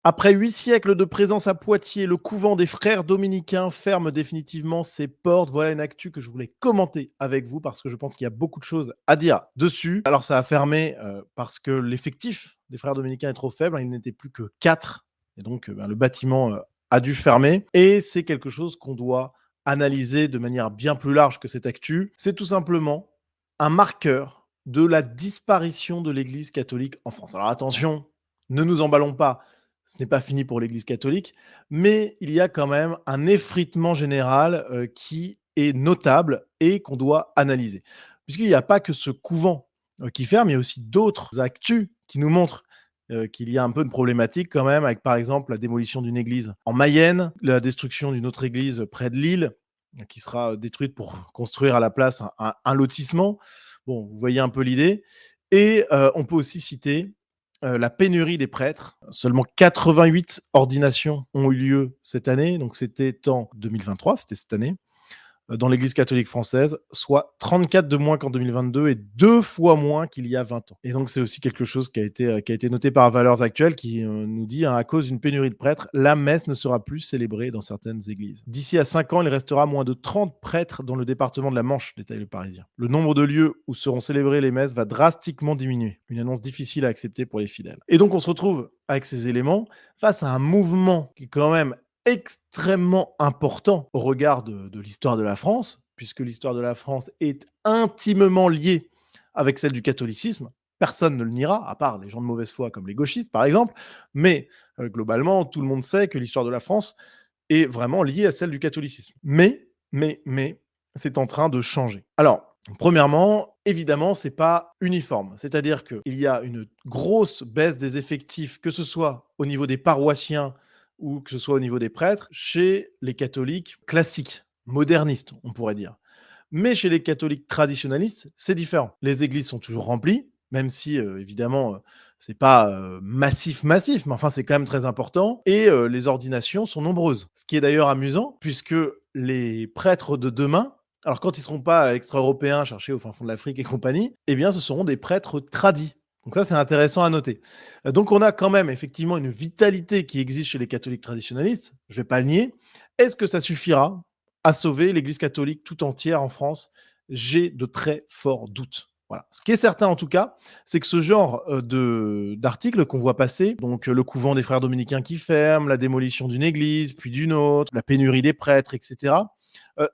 Après 8 siècles de présence à Poitiers, le couvent des frères dominicains ferme définitivement ses portes. Voilà une actu que je voulais commenter avec vous parce que je pense qu'il y a beaucoup de choses à dire dessus. Alors ça a fermé parce que l'effectif des frères dominicains est trop faible, hein, il n'était plus que 4 et donc le bâtiment a dû fermer et c'est quelque chose qu'on doit analyser de manière bien plus large que cette actu. C'est tout simplement un marqueur de la disparition de l'Église catholique en France. Alors attention, ne nous emballons pas, ce n'est pas fini pour l'Église catholique, mais il y a quand même un effritement général qui est notable et qu'on doit analyser. Puisqu'il n'y a pas que ce couvent qui ferme, il y a aussi d'autres actus qui nous montrent qu'il y a un peu de problématique quand même, avec par exemple la démolition d'une église en Mayenne, la destruction d'une autre église près de Lille, qui sera détruite pour construire à la place un lotissement. Bon, vous voyez un peu l'idée. Et on peut aussi citer la pénurie des prêtres. Seulement 88 ordinations ont eu lieu cette année, donc c'était en 2023, c'était cette année, dans l'Église catholique française, soit 34 de moins qu'en 2022 et 2 fois moins qu'il y a 20 ans. Et donc c'est aussi quelque chose qui a été noté par Valeurs Actuelles qui nous dit, hein, à cause d'une pénurie de prêtres, la messe ne sera plus célébrée dans certaines églises. D'ici à 5 ans, il restera moins de 30 prêtres dans le département de la Manche, détaille le Parisien. Le nombre de lieux où seront célébrées les messes va drastiquement diminuer. Une annonce difficile à accepter pour les fidèles. Et donc on se retrouve avec ces éléments face à un mouvement qui est quand même extrêmement important au regard de l'histoire de la France, puisque l'histoire de la France est intimement liée avec celle du catholicisme. Personne ne le niera, à part les gens de mauvaise foi comme les gauchistes, par exemple. Mais globalement, tout le monde sait que l'histoire de la France est vraiment liée à celle du catholicisme. Mais, c'est en train de changer. Alors, premièrement, évidemment, c'est pas uniforme. C'est-à-dire qu'il y a une grosse baisse des effectifs, que ce soit au niveau des paroissiens ou que ce soit au niveau des prêtres, chez les catholiques classiques, modernistes, on pourrait dire. Mais chez les catholiques traditionnalistes, c'est différent. Les églises sont toujours remplies, même si évidemment, c'est pas massif, massif, mais enfin c'est quand même très important. Et les ordinations sont nombreuses. Ce qui est d'ailleurs amusant, puisque les prêtres de demain, alors quand ils seront pas extra-européens, cherchés au fin fond de l'Afrique et compagnie, eh bien ce seront des prêtres tradis. Donc ça, c'est intéressant à noter. Donc on a quand même effectivement une vitalité qui existe chez les catholiques traditionnalistes, je vais pas le nier. Est-ce que ça suffira à sauver l'Église catholique tout entière en France? J'ai de très forts doutes. Voilà. Ce qui est certain en tout cas, c'est que ce genre d'articles qu'on voit passer, donc le couvent des frères dominicains qui ferme, la démolition d'une église, puis d'une autre, la pénurie des prêtres, etc.,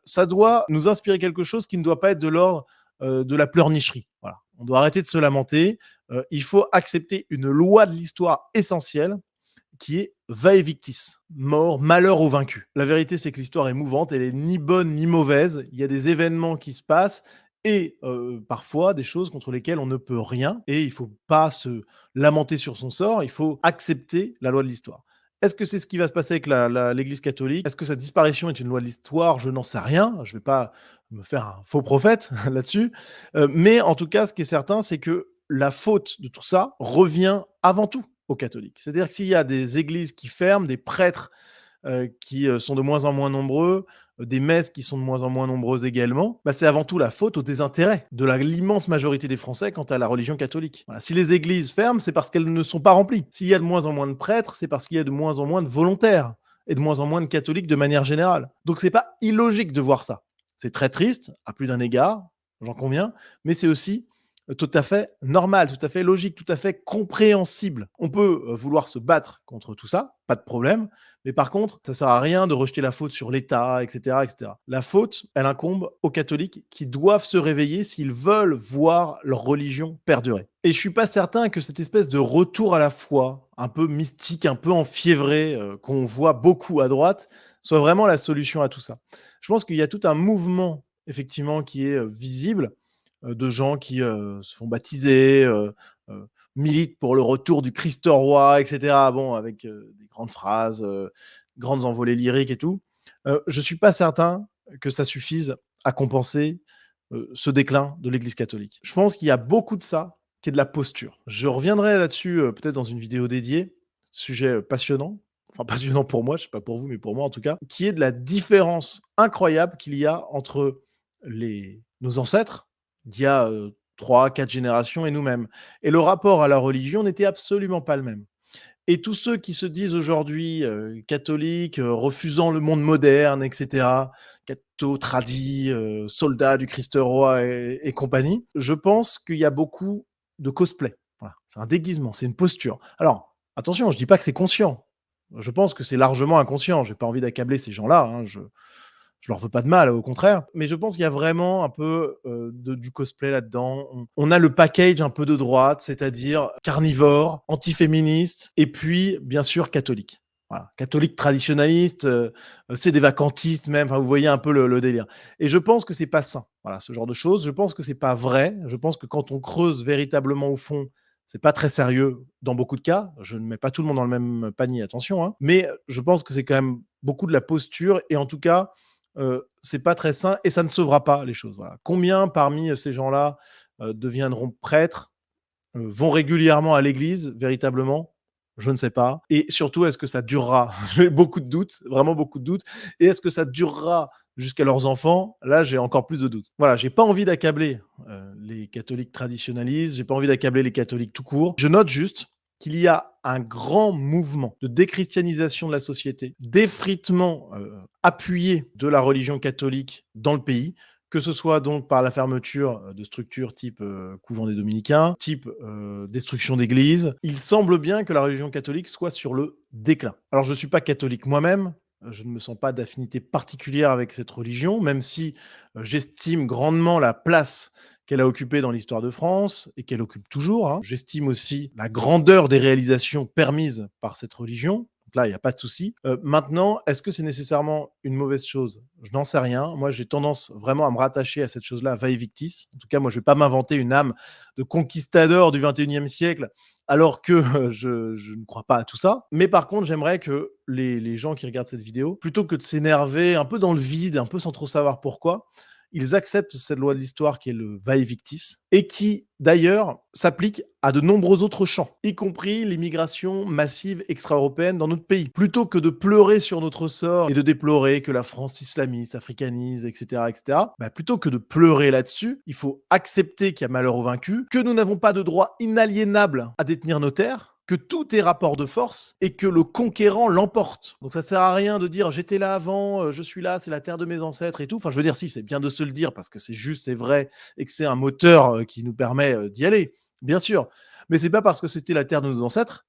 ça doit nous inspirer quelque chose qui ne doit pas être de l'ordre de la pleurnicherie. Voilà. On doit arrêter de se lamenter. Il faut accepter une loi de l'histoire essentielle qui est vae victis, mort, malheur au vaincu. La vérité, c'est que l'histoire est mouvante, elle est ni bonne ni mauvaise. Il y a des événements qui se passent et parfois des choses contre lesquelles on ne peut rien. Et il ne faut pas se lamenter sur son sort, il faut accepter la loi de l'histoire. Est-ce que c'est ce qui va se passer avec l'Église catholique? Est-ce que sa disparition est une loi de l'histoire? Je n'en sais rien. Je ne vais pas me faire un faux prophète là-dessus. Mais en tout cas, ce qui est certain, c'est que la faute de tout ça revient avant tout aux catholiques. C'est-à-dire que s'il y a des églises qui ferment, des prêtres qui sont de moins en moins nombreux, des messes qui sont de moins en moins nombreuses également, bah, c'est avant tout la faute au désintérêt de l'immense majorité des Français quant à la religion catholique. Voilà. Si les églises ferment, c'est parce qu'elles ne sont pas remplies. S'il y a de moins en moins de prêtres, c'est parce qu'il y a de moins en moins de volontaires et de moins en moins de catholiques de manière générale. Donc c'est pas illogique de voir ça. C'est très triste, à plus d'un égard, j'en conviens, mais c'est aussi tout à fait normal, tout à fait logique, tout à fait compréhensible. On peut vouloir se battre contre tout ça, pas de problème, mais par contre, ça sert à rien de rejeter la faute sur l'État, etc., etc. La faute, elle incombe aux catholiques qui doivent se réveiller s'ils veulent voir leur religion perdurer. Et je suis pas certain que cette espèce de retour à la foi, un peu mystique, un peu enfiévré, qu'on voit beaucoup à droite, soit vraiment la solution à tout ça. Je pense qu'il y a tout un mouvement, effectivement, qui est visible, de gens qui se font baptiser, militent pour le retour du Christ roi, etc. Bon, avec des grandes phrases, grandes envolées lyriques et tout. Je suis pas certain que ça suffise à compenser ce déclin de l'Église catholique. Je pense qu'il y a beaucoup de ça qui est de la posture. Je reviendrai là-dessus peut-être dans une vidéo dédiée, sujet passionnant, enfin passionnant pour moi, je sais pas pour vous, mais pour moi en tout cas, qui est de la différence incroyable qu'il y a entre nos ancêtres d'il y a 3-4 générations et nous-mêmes. Et le rapport à la religion n'était absolument pas le même. Et tous ceux qui se disent aujourd'hui, catholiques, refusant le monde moderne et cetera, catho tradis, soldats du Christ roi et compagnie, je pense qu'il y a beaucoup de cosplay. Voilà, c'est un déguisement, c'est une posture. Alors, attention, je dis pas que c'est conscient. Je pense que c'est largement inconscient. J'ai pas envie d'accabler ces gens-là, hein, je leur veux pas de mal, au contraire. Mais je pense qu'il y a vraiment un peu du cosplay là-dedans. On a le package un peu de droite, c'est-à-dire carnivore, antiféministe, et puis bien sûr catholique. Voilà, catholique traditionnaliste, c'est des vacantistes même. Enfin, vous voyez un peu le délire. Et je pense que c'est pas sain. Voilà, ce genre de choses. Je pense que c'est pas vrai. Je pense que quand on creuse véritablement au fond, c'est pas très sérieux dans beaucoup de cas. Je ne mets pas tout le monde dans le même panier, attention, hein. Mais je pense que c'est quand même beaucoup de la posture et en tout cas, c'est pas très sain et ça ne sauvera pas les choses. Voilà. Combien parmi ces gens-là deviendront prêtres, vont régulièrement à l'église, véritablement? Je ne sais pas. Et surtout, est-ce que ça durera? J'ai beaucoup de doutes, vraiment beaucoup de doutes. Et est-ce que ça durera jusqu'à leurs enfants? Là, j'ai encore plus de doutes. Voilà, j'ai pas envie d'accabler les catholiques traditionnalistes, j'ai pas envie d'accabler les catholiques tout court. Je note juste qu'il y a un grand mouvement de déchristianisation de la société, d'effritement appuyé de la religion catholique dans le pays, que ce soit donc par la fermeture de structures type couvent des dominicains, type destruction d'églises. Il semble bien que la religion catholique soit sur le déclin. Alors je ne suis pas catholique moi-même, je ne me sens pas d'affinité particulière avec cette religion, même si j'estime grandement la place qu'elle a occupée dans l'histoire de France et qu'elle occupe toujours, hein. J'estime aussi la grandeur des réalisations permises par cette religion. Donc là, il n'y a pas de souci. Maintenant, est-ce que c'est nécessairement une mauvaise chose? Je n'en sais rien. Moi, j'ai tendance vraiment à me rattacher à cette chose-là, vae victis. En tout cas, moi, je ne vais pas m'inventer une âme de conquistador du 21e siècle, alors que je ne crois pas à tout ça. Mais par contre, j'aimerais que les gens qui regardent cette vidéo, plutôt que de s'énerver un peu dans le vide, un peu sans trop savoir pourquoi, ils acceptent cette loi de l'histoire qui est le vae victis et qui, d'ailleurs, s'applique à de nombreux autres champs, y compris l'immigration massive extra-européenne dans notre pays. Plutôt que de pleurer sur notre sort et de déplorer que la France s'islamise, s'africanise, etc., bah, plutôt que de pleurer là-dessus, il faut accepter qu'il y a malheur aux vaincus, que nous n'avons pas de droit inaliénable à détenir nos terres, que tout est rapport de force et que le conquérant l'emporte. Donc ça sert à rien de dire j'étais là avant, je suis là, c'est la terre de mes ancêtres et tout. Enfin, je veux dire, si, c'est bien de se le dire parce que c'est juste, c'est vrai et que c'est un moteur qui nous permet d'y aller, bien sûr. Mais c'est pas parce que c'était la terre de nos ancêtres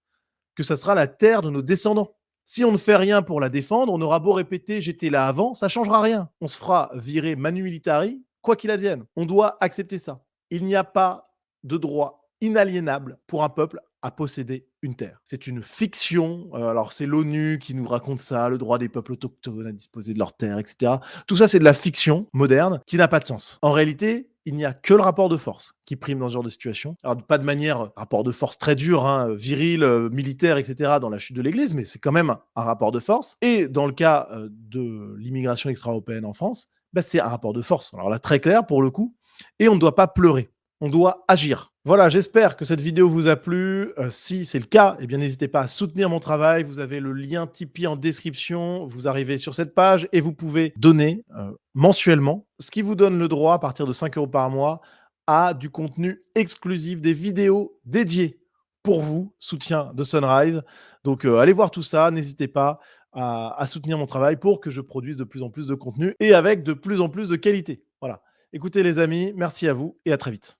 que ça sera la terre de nos descendants. Si on ne fait rien pour la défendre, on aura beau répéter j'étais là avant, ça changera rien. On se fera virer manu militari, quoi qu'il advienne. On doit accepter ça. Il n'y a pas de droit inaliénable pour un peuple à posséder une terre. C'est une fiction. Alors, c'est l'ONU qui nous raconte ça, le droit des peuples autochtones à disposer de leurs terres, etc. Tout ça, c'est de la fiction moderne qui n'a pas de sens. En réalité, il n'y a que le rapport de force qui prime dans ce genre de situation. Alors, pas de manière, rapport de force très dur, hein, viril, militaire, etc., dans la chute de l'Église, mais c'est quand même un rapport de force. Et dans le cas de l'immigration extra-européenne en France, bah, c'est un rapport de force. Alors là, très clair pour le coup. Et on ne doit pas pleurer. On doit agir. Voilà, j'espère que cette vidéo vous a plu. Si c'est le cas, eh bien n'hésitez pas à soutenir mon travail. Vous avez le lien Tipeee en description. Vous arrivez sur cette page et vous pouvez donner mensuellement, ce qui vous donne le droit, à partir de 5 euros par mois, à du contenu exclusif, des vidéos dédiées pour vous, soutien de Sunrise. Donc allez voir tout ça. N'hésitez pas à soutenir mon travail pour que je produise de plus en plus de contenu et avec de plus en plus de qualité. Voilà. Écoutez les amis, merci à vous et à très vite.